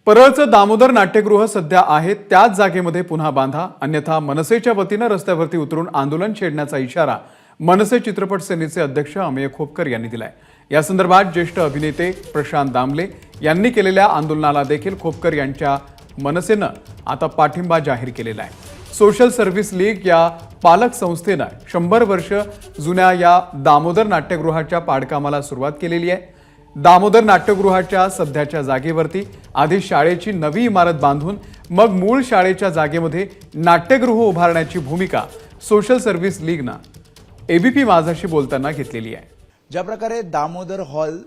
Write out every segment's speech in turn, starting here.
परळचं दामोदर नाट्यगृह सध्या आहे त्याच जागेमध्ये पुन्हा बांधा, अन्यथा मनसेच्या वतीनं रस्त्यावरती उतरून आंदोलन छेडण्याचा इशारा मनसे चित्रपट सेनेचे अध्यक्ष अमेय खोपकर यांनी दिलाय। या संदर्भात ज्येष्ठ अभिनेते प्रशांत दामले यांनी केलेल्या आंदोलनाला देखील खोपकर यांच्या मनसेनं आता पाठिंबा जाहीर केलेला आहे। सोशल सर्व्हिस लीग या पालक संस्थेनं 100 वर्ष जुन्या या दामोदर नाट्यगृहाच्या पाडकामाला सुरुवात केलेली आहे। दामोदर नाट्यगृहाच्या सध्याच्या जागेवरती आधी शाळेची नवी इमारत बांधून मग मूळ शाळेच्या जागेमध्ये नाट्यगृह उभारण्याची भूमिका सोशल सर्व्हिस लीगनं एबीपी माझाशी बोलताना घेतलेली आहे। ज्या प्रकारे दामोदर हॉल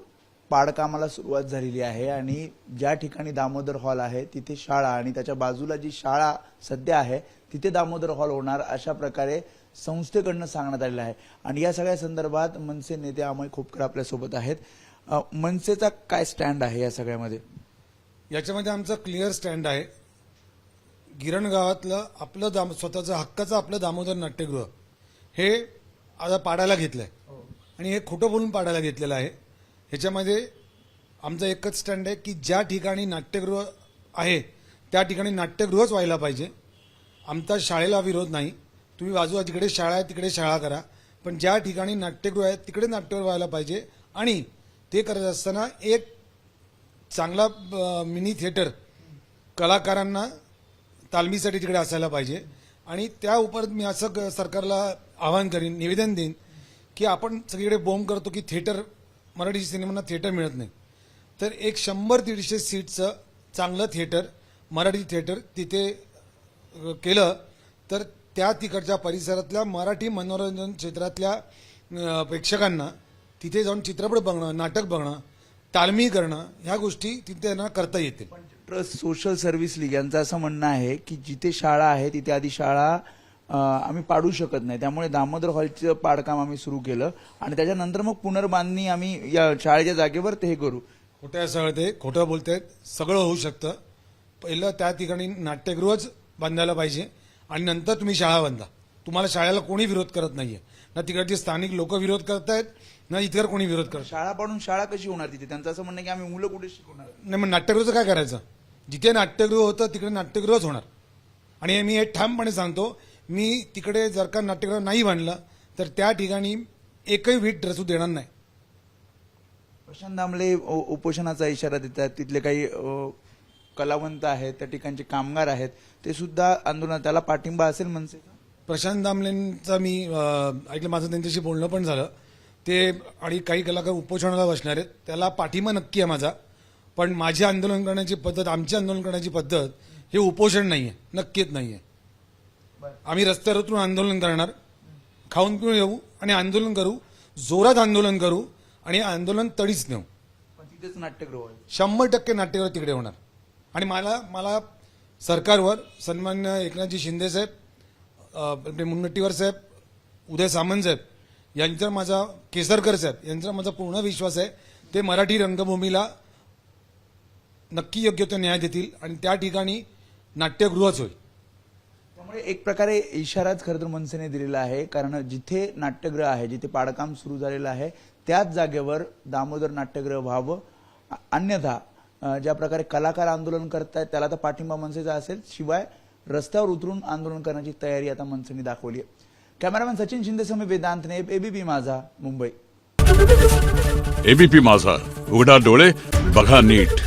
पाडकामाला सुरुवात झालेली आहे आणि ज्या ठिकाणी दामोदर हॉल आहे तिथे शाळा आणि त्याच्या बाजूला जी शाळा सध्या आहे तिथे दामोदर हॉल होणार अशा प्रकारे संस्थेकडून सांगण्यात आलेलं आहे। आणि या सगळ्या संदर्भात मनसे नेते अमेय खोपकर आपल्या सोबत आहेत। मनसेचा काय स्टँड आहे या सगळ्यामध्ये? याच्यामध्ये आमचा क्लिअर स्टँड आहे। गिरण गावातलं आपलं स्वतःचं हक्काचं आपलं दामोदर नाट्यगृह हे आता पाडायला घेतलंय आणि हे खोटं बोलून पाडायला घेतलेलं आहे। ह्याच्यामध्ये आमचा एकच स्टँड आहे की ज्या ठिकाणी नाट्यगृह आहे त्या ठिकाणी नाट्यगृहच व्हायला पाहिजे। आमचा शाळेला विरोध नाही, तुम्ही बाजूला जिकडे शाळा आहे तिकडे शाळा करा, पण ज्या ठिकाणी नाट्यगृह आहे तिकडे नाट्यगृह व्हायला पाहिजे। आणि ते करत असताना एक चांगला मिनी थिएटर कलाकारांना तालमीसाठी तिकडे असायला पाहिजे। आणि त्या उपरांत मी असं सरकारला आवाहन करीन, निवेदन देईन की आपण सगळीकडे बोंब करतो की थिएटर मराठी सिनेमांना थिएटर मिळत नाही, तर एक 100-150 सीटचं चांगलं थिएटर मराठी थिएटर तिथे केलं तर त्या तिकडच्या परिसरातल्या मराठी मनोरंजन क्षेत्रातल्या प्रेक्षकांना तिथे जाऊन चित्रपट बघणं, नाटक बघणं, तालमी करणं ह्या गोष्टी तिथे त्यांना करता येतील। ट्रस्ट सोशल सर्व्हिस लीग यांचं असं म्हणणं आहे की जिथे शाळा आहे तिथे आधी शाळा आम्ही पाडू शकत नाही, त्यामुळे दामोदर हॉलचं पाडकाम आम्ही सुरू केलं आणि त्याच्यानंतर मग पुनर्बांधणी आम्ही या शाळेच्या जागेवर ते करू। खोट्या सगळं ते खोटं बोलतायत, सगळं होऊ शकतं। पहिलं त्या ठिकाणी नाट्यगृहच बांधायला पाहिजे आणि नंतर तुम्ही शाळा बांधा। तुम्हाला शाळेला कोणी विरोध करत नाहीये, ना तिकडचे स्थानिक लोक विरोध करतायत ना इतर कोणी विरोध करत। शाळा पाडून शाळा कशी होणार तिथे? त्यांचं असं म्हणणं की आम्ही मुलं कुठे शिकवणार? नाही, मग नाट्यगृहाचं काय करायचं? जिथे नाट्यगृह होतं तिकडे नाट्यगृहच होणार। आणि मी हे ठामपणे सांगतो, मी तिकडे जर का नाट्यगृह नाही बांधलं तर त्या ठिकाणी एकही वीट रचू देणार नाही। प्रशांत दामले उपोषणाचा इशारा देतात, तिथले काही कलावंत आहेत, त्या ठिकाणचे कामगार आहेत, ते सुद्धा आंदोलनात त्याला पाठिंबा असेल मनसेचा? प्रशांत दामलेंचा मी ऐकलं, माझं त्यांच्याशी बोलणं पण झालं ते, आणि काही कलाकार उपोषणाला बसणार आहेत, त्याला पाठिंबा नक्की आहे माझा। पण माझी आंदोलन करण्याची पद्धत, आमची आंदोलन करण्याची पद्धत हे उपोषण नाहीये, नक्कीच नाहीये। आम्ही रस्त्यावर उतरून आंदोलन करणार, खाऊन पिऊन येऊ आणि आंदोलन करू, जोरात आंदोलन करू आणि आंदोलन तडीच नेऊ। तिथेच नाट्यगृह होईल, 100% नाट्यगृह तिकडे होणार। आणि मला सरकारवर सन्मान्य एकनाथजी शिंदे साहेब, मुनगंटीवार साहेब, उदय सामंत साहेब यांच्यावर माझा, केसरकर साहेब यांचा माझा पूर्ण विश्वास आहे, ते मराठी रंगभूमीला नक्की योग्य तो न्याय देतील आणि त्या ठिकाणी नाट्यगृहच होईल। त्यामुळे एक प्रकारे इशाराच खरं तर मनसेने दिलेला आहे, कारण जिथे नाट्यगृह आहे, जिथे पाडकाम सुरू झालेलं आहे त्याच जागेवर दामोदर नाट्यगृह व्हावं, अन्यथा ज्या प्रकारे कलाकार आंदोलन करतायत त्याला तर पाठिंबा मनसेचा असेल, शिवाय रस्त्यावर उतरून आंदोलन करण्याची तयारी आता मनसेने दाखवली आहे। कॅमेरामॅन सचिन शिंदेसह वेदांत ने, एबीपी माझा, मुंबई। एबीपी माझा, उघडा डोळे बघा नीट।